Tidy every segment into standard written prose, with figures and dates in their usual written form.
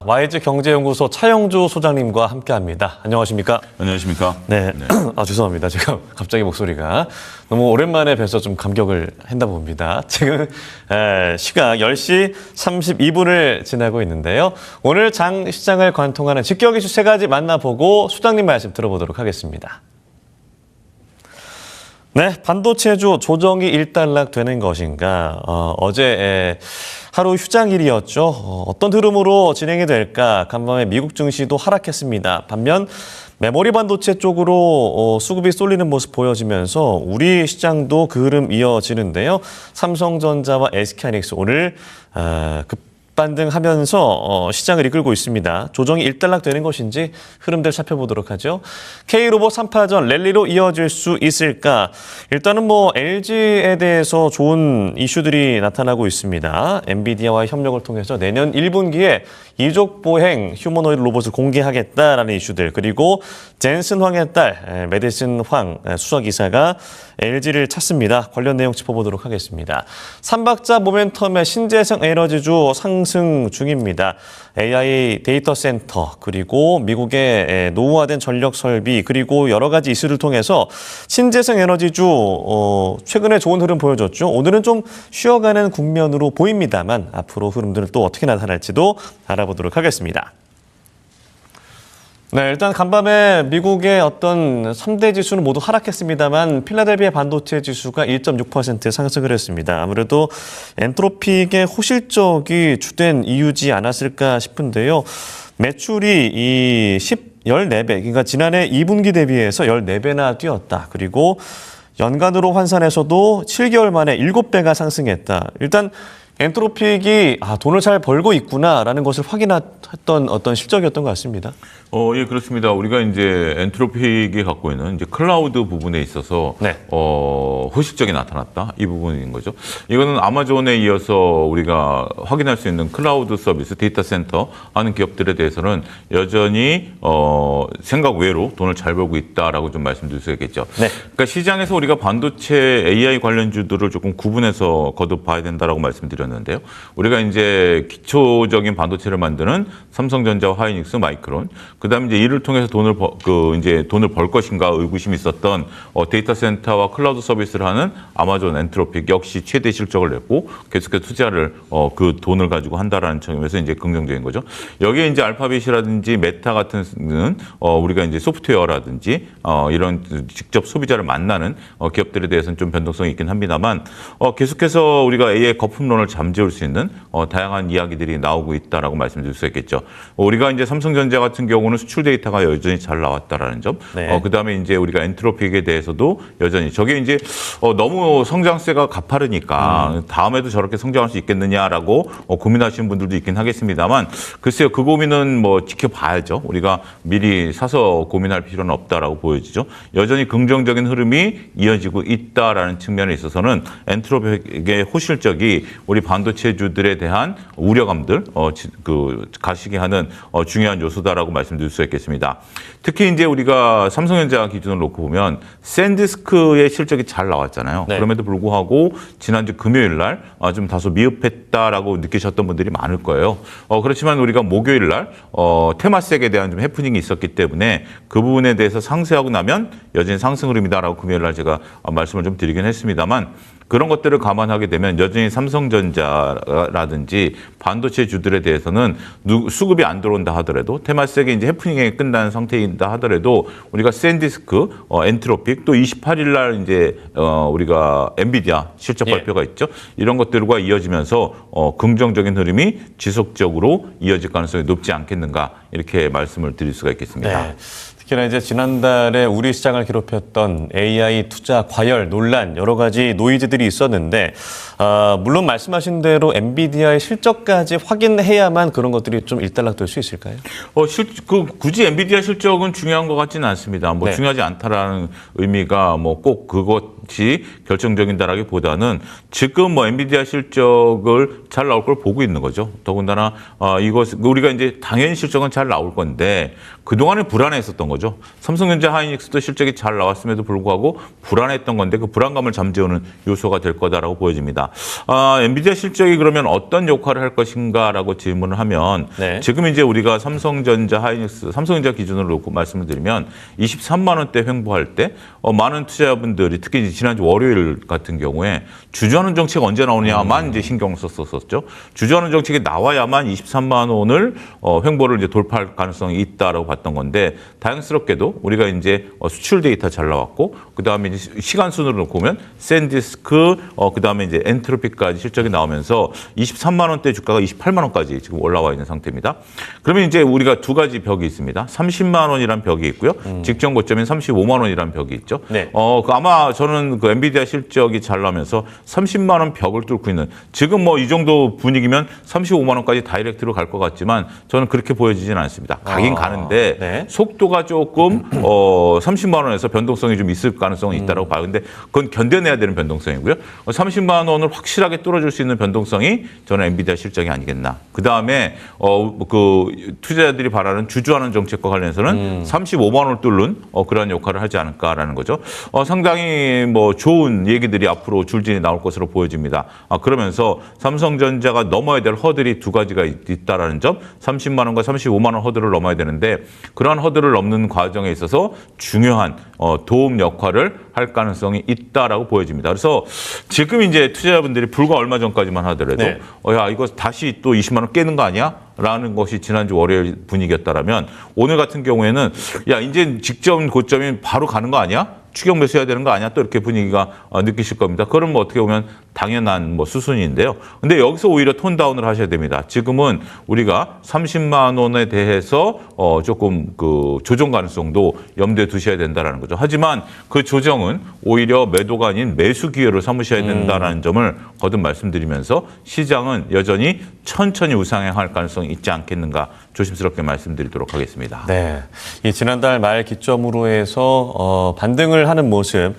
YG경제연구소 차영주 소장님과 함께합니다. 안녕하십니까? 안녕하십니까? 네. 죄송합니다. 제가 갑자기 목소리가 너무 오랜만에 뵈서 좀 감격을 했나 봅니다. 지금 시각 10시 32분을 지나고 있는데요. 오늘 장 시장을 관통하는 직격 이슈 세 가지 만나보고 소장님 말씀 들어보도록 하겠습니다. 네, 반도체주 조정이 일단락되는 것인가? 어제 하루 휴장일이었죠. 어떤 흐름으로 진행이 될까? 간밤에 미국 증시도 하락했습니다. 반면 메모리 반도체 쪽으로 수급이 쏠리는 모습 보여지면서 우리 시장도 그 흐름 이어지는데요. 삼성전자와 SK하이닉스 오늘 급반등하면서 시장을 이끌고 있습니다. 조정이 일단락되는 것인지 흐름들 살펴보도록 하죠. K로봇 3파전 랠리로 이어질 수 있을까? 일단은 LG에 대해서 좋은 이슈들이 나타나고 있습니다. 엔비디아와의 협력을 통해서 내년 1분기에 이족 보행 휴머노이드 로봇을 공개하겠다라는 이슈들, 그리고 젠슨 황의 딸 메디슨 황 수석이사가 LG를 찾습니다. 관련 내용 짚어보도록 하겠습니다. 삼박자 모멘텀의 신재생 에너지주 상승 중입니다. AI 데이터 센터, 그리고 미국의 노후화된 전력 설비, 그리고 여러 가지 이슈를 통해서 신재생 에너지주 최근에 좋은 흐름 보여줬죠. 오늘은 좀 쉬어가는 국면으로 보입니다만 앞으로 흐름들은 또 어떻게 나타날지도 알아보도록 하겠습니다. 네, 일단 간밤에 미국의 어떤 3대 지수는 모두 하락했습니다만 필라델피아 반도체 지수가 1.6% 상승을 했습니다. 아무래도 엔트로픽의 호실적이 주된 이유지 않았을까 싶은데요. 매출이 14배, 그러니까 지난해 2분기 대비해서 14배나 뛰었다. 그리고 연간으로 환산해서도 7개월 만에 7배가 상승했다. 일단 엔트로픽이 돈을 잘 벌고 있구나라는 것을 확인했던 어떤 실적이었던 것 같습니다. 예, 그렇습니다. 우리가 이제 엔트로픽이 갖고 있는 이제 클라우드 부분에 있어서 네. 호실적이 나타났다. 이 부분인 거죠. 이거는 아마존에 이어서 우리가 확인할 수 있는 클라우드 서비스, 데이터 센터 하는 기업들에 대해서는 여전히 생각 외로 돈을 잘 벌고 있다라고 좀 말씀드릴 수 있겠죠. 네. 그러니까 시장에서 우리가 반도체 AI 관련주들을 조금 구분해서 거듭봐야 된다라고 말씀드렸는데요. 우리가 이제 기초적인 반도체를 만드는 삼성전자와 하이닉스, 마이크론, 그다음에 이제 이를 통해서 돈을 벌 것인가 의구심이 있었던 데이터 센터와 클라우드 서비스를 하는 아마존 엔트로픽 역시 최대 실적을 냈고 계속해서 투자를 그 돈을 가지고 한다라는 점에서 이제 긍정적인 거죠. 여기에 이제 알파벳이라든지 메타 같은 우리가 이제 소프트웨어라든지 이런 직접 소비자를 만나는 기업들에 대해서는 좀 변동성이 있긴 합니다만 계속해서 우리가 AI 거품론을 잠재울 수 있는 다양한 이야기들이 나오고 있다라고 말씀드릴 수 있겠죠. 우리가 이제 삼성전자 같은 경우는 수출 데이터가 여전히 잘 나왔다라는 점. 네. 그다음에 이제 우리가 엔트로픽에 대해서도 여전히 저게 이제 너무 성장세가 가파르니까 다음에도 저렇게 성장할 수 있겠느냐라고 고민하시는 분들도 있긴 하겠습니다만 글쎄요, 그 고민은 지켜봐야죠. 우리가 미리 사서 고민할 필요는 없다라고 보여지죠. 여전히 긍정적인 흐름이 이어지고 있다라는 측면에 있어서는 엔트로픽의 호실적이 우리 반도체주들에 대한 우려감들 가시게 하는 중요한 요소다라고 말씀드릴 수 있겠습니다. 특히 이제 우리가 삼성전자 기준으로 놓고 보면 샌디스크의 실적이 잘 나왔잖아요. 네. 그럼에도 불구하고 지난주 금요일 날 좀 다소 미흡했다라고 느끼셨던 분들이 많을 거예요. 그렇지만 우리가 목요일 날 테마섹에 대한 좀 해프닝이 있었기 때문에 그 부분에 대해서 상쇄하고 나면 여전히 상승 흐름이다라고 금요일 날 제가 말씀을 좀 드리긴 했습니다만 그런 것들을 감안하게 되면 여전히 삼성전자라든지 반도체 주들에 대해서는 수급이 안 들어온다 하더라도 테마섹이 이제 해프닝이 끝난 상태인다 하더라도 우리가 샌디스크, 엔트로픽 또 28일 날 이제 우리가 엔비디아 실적 발표가 있죠. 이런 것들과 이어지면서 긍정적인 흐름이 지속적으로 이어질 가능성이 높지 않겠는가 이렇게 말씀을 드릴 수가 있겠습니다. 네. 특히나 이제 지난달에 우리 시장을 괴롭혔던 AI 투자 과열 논란 여러 가지 노이즈들이 있었는데 물론 말씀하신 대로 엔비디아의 실적까지 확인해야만 그런 것들이 좀 일단락될 수 있을까요? 굳이 엔비디아 실적은 중요한 것 같지는 않습니다. 네. 중요하지 않다라는 의미가 꼭 그것이 결정적인다라기보다는 지금 엔비디아 실적을 잘 나올 걸 보고 있는 거죠. 더군다나 우리가 이제 당연히 실적은 잘 나올 건데 그동안에 불안했었던 거죠. 거죠. 삼성전자 하이닉스도 실적이 잘 나왔음에도 불구하고 불안했던 건데 그 불안감을 잠재우는 요소가 될 거다라고 보여집니다. 엔비디아 실적이 그러면 어떤 역할을 할 것인가라고 질문을 하면 네. 지금 이제 우리가 삼성전자 하이닉스, 삼성전자 기준으로 놓고 말씀을 드리면 23만 원대 횡보할 때 많은 투자자분들이 특히 이제 지난주 월요일 같은 경우에 주주환원 정책 언제 나오냐만 이제 신경을 썼었죠. 주주환원 정책이 나와야만 23만 원을 횡보를 이제 돌파할 가능성이 있다라고 봤던 건데 다행스럽게도 우리가 이제 수출 데이터 잘 나왔고 그다음에 이제 시간 순으로 놓고 보면 샌디스크 그다음에 이제 엔트로피까지 실적이 나오면서 23만 원대 주가가 28만 원까지 지금 올라와 있는 상태입니다. 그러면 이제 우리가 두 가지 벽이 있습니다. 30만 원이란 벽이 있고요. 직전 고점인 35만 원이란 벽이 있죠. 네. 아마 저는 그 엔비디아 실적이 잘 나면서 30만 원 벽을 뚫고 있는 지금 뭐 이 정도 분위기면 35만 원까지 다이렉트로 갈 것 같지만 저는 그렇게 보여지지는 않습니다. 가긴 가는데 네. 속도가 조금 30만 원에서 변동성이 좀 있을 가능성이 있다고 봐요. 근데 그건 견뎌내야 되는 변동성이고요. 30만 원을 확실하게 뚫어줄 수 있는 변동성이 저는 엔비디아 실적이 아니겠나. 그다음에 그 투자자들이 바라는 주주환원 정책과 관련해서는 35만 원을 뚫는 그러한 역할을 하지 않을까라는 거죠. 상당히 뭐 좋은 얘기들이 앞으로 줄줄이 나올 것으로 보여집니다. 그러면서 삼성전자가 넘어야 될 허들이 두 가지가 있다라는 점, 30만 원과 35만 원 허들을 넘어야 되는데 그러한 허들을 넘는 과정에 있어서 중요한 도움 역할을 할 가능성이 있다라고 보여집니다. 그래서 지금 이제 투자자분들이 불과 얼마 전까지만 하더라도 네. 야 이거 다시 또 20만 원 깨는 거 아니야? 라는 것이 지난주 월요일 분위기였다라면 오늘 같은 경우에는 야 이제 직전 고점이 바로 가는 거 아니야? 추격 매수해야 되는 거 아니야? 또 이렇게 분위기가 느끼실 겁니다. 그러면 어떻게 보면 당연한 뭐 수순인데요. 근데 여기서 오히려 톤 다운을 하셔야 됩니다. 지금은 우리가 30만 원에 대해서 조금 그 조정 가능성도 염두에 두셔야 된다라는 거죠. 하지만 그 조정은 오히려 매도가 아닌 매수 기회로 삼으셔야 된다라는 점을 거듭 말씀드리면서 시장은 여전히 천천히 우상향할 가능성이 있지 않겠는가 조심스럽게 말씀드리도록 하겠습니다. 네, 이 지난달 말 기점으로 해서 반등을 하는 모습,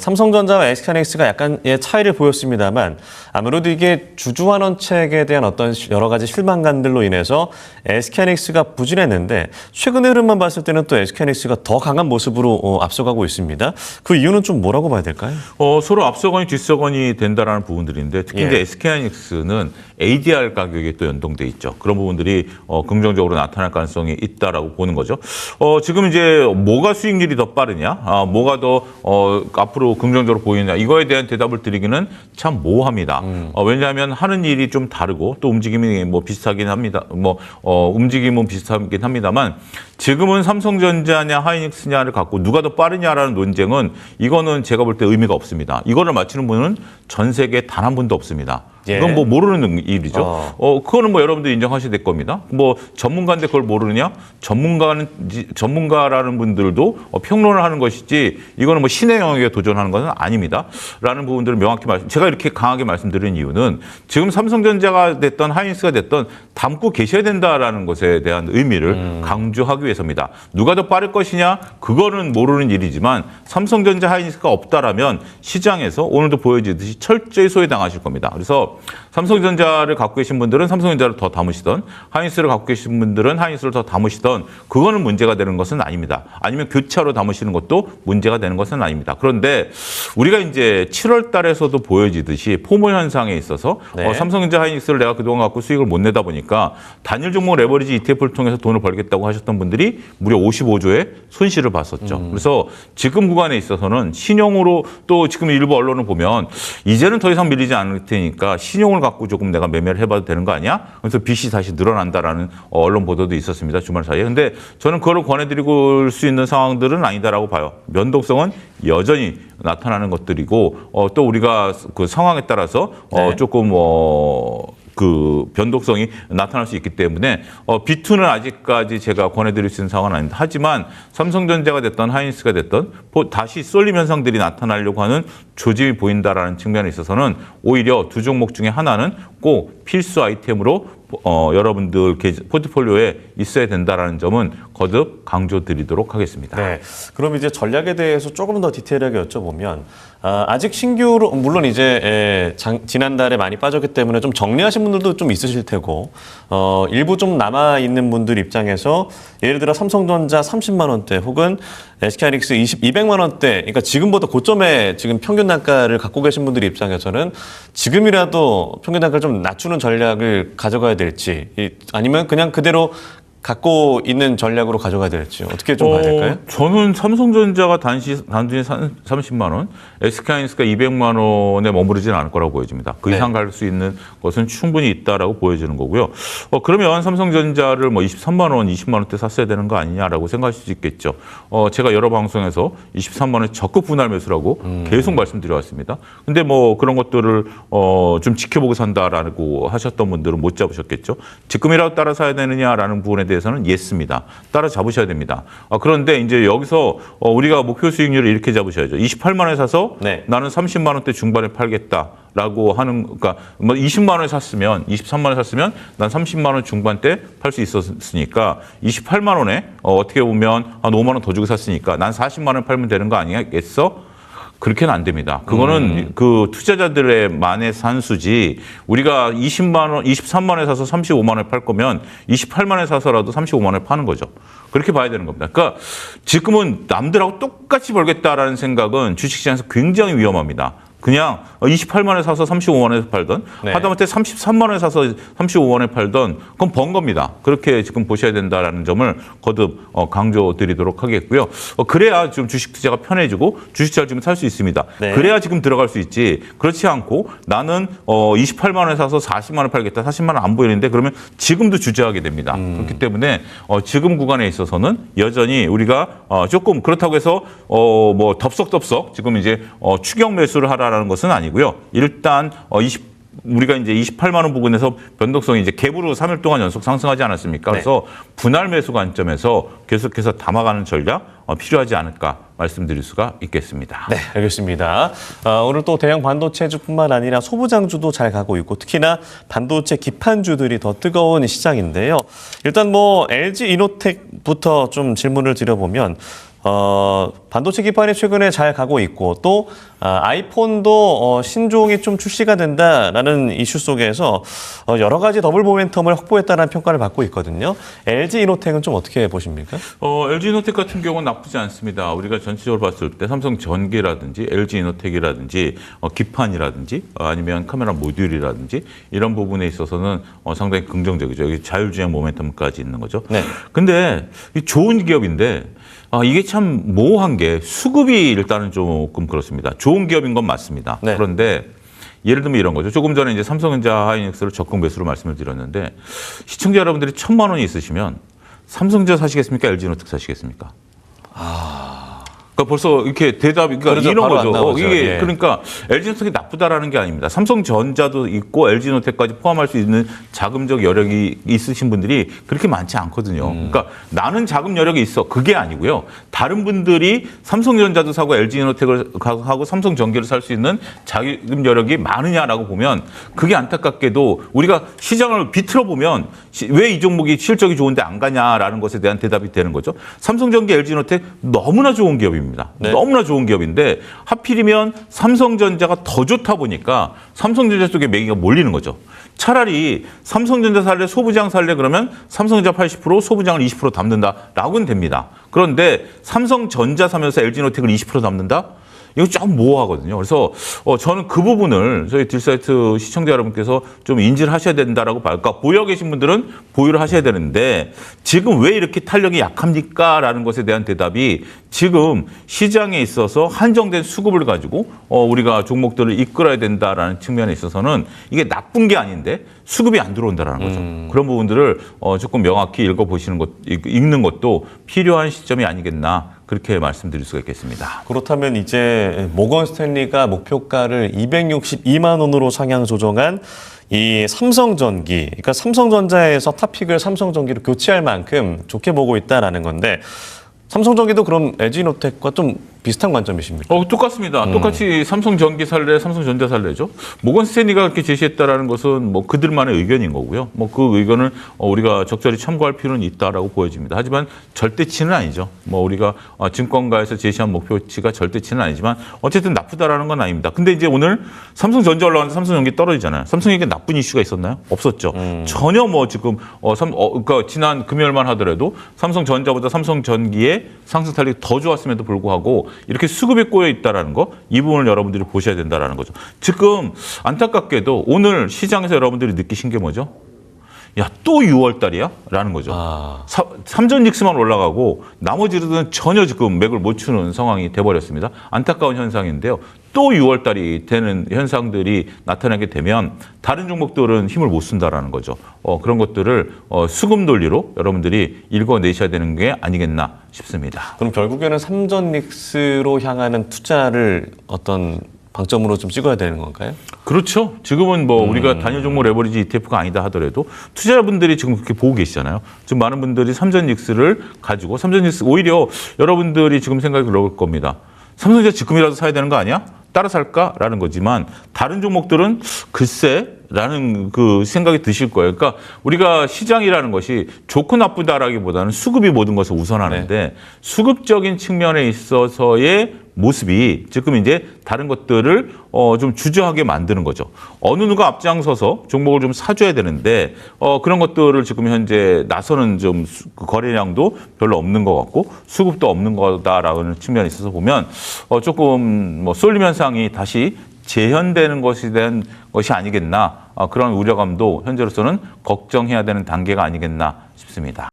삼성전자와 SK하이닉스가 약간의 차이를 보였습니다만 아무래도 이게 주주환원책에 대한 어떤 여러 가지 실망감들로 인해서 SK하이닉스가 부진했는데 최근의 흐름만 봤을 때는 또 SK하이닉스가 더 강한 모습으로 앞서가고 있습니다. 그 이유는 좀 뭐라고 봐야 될까요? 서로 앞서거니 뒤서거니 된다라는 부분들인데 특히 예. 이제 SK하이닉스는 ADR 가격에 또 연동돼 있죠. 그런 부분들이 긍정적으로 나타날 가능성이 있다라고 보는 거죠. 지금 이제 뭐가 수익률이 더 빠르냐, 뭐가 더 앞으로 긍정적으로 보이느냐 이거에 대한 대답을 드리기는 참 모호합니다. 왜냐하면 하는 일이 좀 다르고 또 움직임이 뭐 비슷하긴 합니다. 움직임은 비슷하긴 합니다만 지금은 삼성전자냐 하이닉스냐를 갖고 누가 더 빠르냐라는 논쟁은 이거는 제가 볼 때 의미가 없습니다. 이거를 맞히는 분은 전 세계에 단 한 분도 없습니다. 예. 이건 뭐 모르는 일이죠. 그거는 뭐 여러분들 인정하셔야 될 겁니다. 뭐 전문가인데 그걸 모르느냐? 전문가라는 분들도 평론을 하는 것이지 이거는 뭐 신의 영역에 도전하는 것은 아닙니다. 라는 부분들을 명확히 제가 이렇게 강하게 말씀드리는 이유는 지금 삼성전자가 됐던 하이닉스가 됐던 담고 계셔야 된다라는 것에 대한 의미를 강조하기 위해서입니다. 누가 더 빠를 것이냐? 그거는 모르는 일이지만 삼성전자 하이닉스가 없다라면 시장에서 오늘도 보여지듯이 철저히 소외당하실 겁니다. 그래서 삼성전자를 갖고 계신 분들은 삼성전자를 더 담으시던 하이닉스를 갖고 계신 분들은 하이닉스를 더 담으시던 그거는 문제가 되는 것은 아닙니다. 아니면 교차로 담으시는 것도 문제가 되는 것은 아닙니다. 그런데 우리가 이제 7월 달에서도 보여지듯이 포모 현상에 있어서 네. 삼성전자 하이닉스를 내가 그동안 갖고 수익을 못 내다 보니까 단일 종목 레버리지 ETF를 통해서 돈을 벌겠다고 하셨던 분들이 무려 55조의 손실을 봤었죠. 그래서 지금 구간에 있어서는 신용으로 또 지금 일부 언론을 보면 이제는 더 이상 밀리지 않을 테니까 신용을 갖고 조금 내가 매매를 해봐도 되는 거 아니야? 그래서 빚이 다시 늘어난다라는 언론 보도도 있었습니다. 주말 사이에. 근데 저는 그걸 권해드리고 수 있는 상황들은 아니다라고 봐요. 면도성은 여전히 나타나는 것들이고 또 우리가 그 상황에 따라서 네. 조금 그 변동성이 나타날 수 있기 때문에 B2는 아직까지 제가 권해드릴 수 있는 상황은 아닙니다. 하지만 삼성전자가 됐던 하이닉스가 됐던 다시 쏠림 현상들이 나타나려고 하는 조짐이 보인다라는 측면에 있어서는 오히려 두 종목 중에 하나는 꼭 필수 아이템으로 여러분들 포트폴리오에 있어야 된다라는 점은 거듭 강조드리도록 하겠습니다. 네. 그럼 이제 전략에 대해서 조금 더 디테일하게 여쭤보면 아직 신규로 물론 이제 지난달에 많이 빠졌기 때문에 좀 정리하신 분들도 좀 있으실 테고 일부 좀 남아 있는 분들 입장에서 예를 들어 삼성전자 30만 원대 혹은 SK하이닉스 200만 원대, 그러니까 지금보다 고점에 지금 평균 단가를 갖고 계신 분들 입장에서는 지금이라도 평균 단가를 좀 낮추는 전략을 가져가야 될지 아니면 그냥 그대로 갖고 있는 전략으로 가져가야 될지 어떻게 좀 봐야 될까요? 저는 삼성전자가 단순히 30만 원, SK하이닉스가 200만 원에 머무르지는 않을 거라고 보여집니다. 그 이상 갈 수 있는 것은 충분히 있다라고 보여지는 거고요. 그러면 삼성전자를 뭐 23만 원, 20만 원대 샀어야 되는 거 아니냐라고 생각하실 수 있겠죠. 제가 여러 방송에서 23만 원에 적극 분할 매수라고 계속 말씀드려왔습니다. 근데 뭐 그런 것들을 좀 지켜보고 산다라고 하셨던 분들은 못 잡으셨겠죠. 지금이라도 따라 사야 되느냐라는 부분에 대해서는 예스입니다. 따라 잡으셔야 됩니다. 그런데 이제 여기서 우리가 목표 수익률을 이렇게 잡으셔야죠. 28만 원에 사서 나는 30만 원대 중반에 팔겠다라고 하는, 그러니까 뭐 20만 원에 샀으면 23만 원에 샀으면 난 30만 원 중반대 팔 수 있었으니까 28만 원에 어떻게 보면 한 5만 원 더 주고 샀으니까 난 40만 원 팔면 되는 거 아니겠어? 그렇게는 안 됩니다. 그거는 그 투자자들의 만의 산수지, 우리가 20만 원, 23만 원에 사서 35만 원에 팔 거면 28만 원에 사서라도 35만 원에 파는 거죠. 그렇게 봐야 되는 겁니다. 그러니까 지금은 남들하고 똑같이 벌겠다라는 생각은 주식시장에서 굉장히 위험합니다. 그냥 28만 원에 사서 35만 원에 팔던, 하다못해 33만 원에 사서 35만 원에 팔던, 그건 번 겁니다. 그렇게 지금 보셔야 된다라는 점을 거듭 강조드리도록 하겠고요. 그래야 좀 주식 투자가 편해지고 주식투자를 지금 살 수 있습니다. 그래야 지금 들어갈 수 있지. 그렇지 않고 나는 28만 원에 사서 40만 원 팔겠다. 40만 원 안 보이는데 그러면 지금도 주저하게 됩니다. 그렇기 때문에 지금 구간에 있어서는 여전히 우리가 조금 그렇다고 해서 뭐 덥석덥석 지금 이제 추격 매수를 하라 라는 것은 아니고요. 일단 우리가 이제 28만 원 부근에서 변동성이 이제 갭으로 3일 동안 연속 상승하지 않았습니까? 그래서 분할 매수 관점에서 계속해서 담아가는 전략 필요하지 않을까 말씀드릴 수가 있겠습니다. 네, 알겠습니다. 오늘 또 대형 반도체주뿐만 아니라 소부장주도 잘 가고 있고 특히나 반도체 기판주들이 더 뜨거운 시장인데요. 일단 뭐 LG 이노텍부터 좀 질문을 드려보면 반도체 기판이 최근에 잘 가고 있고 또 아이폰도 신종이 좀 출시가 된다라는 이슈 속에서 여러 가지 더블 모멘텀을 확보했다는 평가를 받고 있거든요. LG 이노텍은 좀 어떻게 보십니까? LG 이노텍 같은 경우는 나쁘지 않습니다. 우리가 전체적으로 봤을 때 삼성전기라든지 LG 이노텍이라든지 기판이라든지 아니면 카메라 모듈이라든지 이런 부분에 있어서는 상당히 긍정적이죠. 여기 자율주행 모멘텀까지 있는 거죠. 근데 좋은 기업인데 이게 참 모호한 게 수급이 일단은 조금 그렇습니다. 좋은 기업인 건 맞습니다. 그런데 예를 들면 이런 거죠. 조금 전에 이제 삼성전자 하이닉스를 적극 매수로 말씀을 드렸는데 시청자 여러분들이 1,000만 원이 있으시면 삼성전자 사시겠습니까? LG노텍 사시겠습니까? 그러니까 벌써 이렇게 대답이 그러니까 이런 거죠. 이게 그러니까 LG노텍이 나쁘다라는 게 아닙니다. 삼성전자도 있고 LG노텍까지 포함할 수 있는 자금적 여력이 있으신 분들이 그렇게 많지 않거든요. 그러니까 나는 자금 여력이 있어. 그게 아니고요. 다른 분들이 삼성전자도 사고 LG노텍을 하고 삼성전기를 살 수 있는 자금 여력이 많으냐라고 보면 그게 안타깝게도 우리가 시장을 비틀어 보면 왜 이 종목이 실적이 좋은데 안 가냐라는 것에 대한 대답이 되는 거죠. 삼성전기, LG노텍 너무나 좋은 기업입니다. 너무나 좋은 기업인데 하필이면 삼성전자가 더 좋다 보니까 삼성전자 쪽에 매기가 몰리는 거죠. 차라리 삼성전자 살래, 소부장 살래 그러면 삼성전자 80%, 소부장을 20% 담는다라고는 됩니다. 그런데 삼성전자 사면서 LG노텍을 20% 담는다? 이거 좀 모호하거든요. 그래서 저는 그 부분을 저희 딜사이트 시청자 여러분께서 좀 인지를 하셔야 된다라고 봐요. 그러니까 보유하고 계신 분들은 보유를 하셔야 되는데 지금 왜 이렇게 탄력이 약합니까? 라는 것에 대한 대답이 지금 시장에 있어서 한정된 수급을 가지고 우리가 종목들을 이끌어야 된다라는 측면에 있어서는 이게 나쁜 게 아닌데 수급이 안 들어온다라는 거죠. 그런 부분들을 조금 명확히 읽는 것도 필요한 시점이 아니겠나. 그렇게 말씀드릴 수가 있겠습니다. 그렇다면 이제 모건 스탠리가 목표가를 262만 원으로 상향 조정한 이 삼성전기, 그러니까 삼성전자에서 탑픽을 삼성전기로 교체할 만큼 좋게 보고 있다라는 건데 삼성전기도 그럼 LG노텍과 좀 비슷한 관점이십니까? 똑같습니다. 똑같이 삼성전기 살래, 삼성전자 살래죠. 모건 스탠리가 그렇게 제시했다라는 것은 뭐 그들만의 의견인 거고요. 뭐 그 의견을 우리가 적절히 참고할 필요는 있다라고 보여집니다. 하지만 절대치는 아니죠. 뭐 우리가 증권가에서 제시한 목표치가 절대치는 아니지만 어쨌든 나쁘다라는 건 아닙니다. 근데 이제 오늘 삼성전자 올라가는데 삼성전기 떨어지잖아요. 삼성에게 나쁜 이슈가 있었나요? 없었죠. 전혀 뭐 지금 그러니까 지난 금요일만 하더라도 삼성전자보다 삼성전기의 상승 탄력이 더 좋았음에도 불구하고 이렇게 수급이 꼬여 있다라는 거, 이 부분을 여러분들이 보셔야 된다라는 거죠. 지금 안타깝게도 오늘 시장에서 여러분들이 느끼신 게 뭐죠? 야, 또 6월 달이야? 라는 거죠. 삼전직스만 올라가고 나머지들은 전혀 지금 맥을 못 추는 상황이 돼버렸습니다. 안타까운 현상인데요. 또 6월 달이 되는 현상들이 나타나게 되면 다른 종목들은 힘을 못 쓴다라는 거죠. 그런 것들을 수급 논리로 여러분들이 읽어내셔야 되는 게 아니겠나 싶습니다. 그럼 결국에는 삼전닉스로 향하는 투자를 어떤 방점으로 좀 찍어야 되는 건가요? 그렇죠. 지금은 뭐 우리가 단일 종목 레버리지 ETF가 아니다 하더라도 투자자분들이 지금 그렇게 보고 계시잖아요. 지금 많은 분들이 삼전닉스를 가지고 삼전닉스 오히려 여러분들이 지금 생각이 그럴 겁니다. 삼성전자 지금이라도 사야 되는 거 아니야? 따라 살까라는 거지만 다른 종목들은 글쎄라는 그 생각이 드실 거예요. 그러니까 우리가 시장이라는 것이 좋고 나쁘다라기보다는 수급이 모든 것을 우선하는데 수급적인 측면에 있어서의 모습이 지금 이제 다른 것들을 좀 주저하게 만드는 거죠. 어느 누가 앞장서서 종목을 좀 사줘야 되는데 그런 것들을 지금 현재 나서는 좀 거래량도 별로 없는 것 같고 수급도 없는 거다라는 측면에 있어서 보면 조금 뭐 쏠림 현상이 다시 재현되는 것에 대한 것이 아니겠나 그런 우려감도 현재로서는 걱정해야 되는 단계가 아니겠나 싶습니다.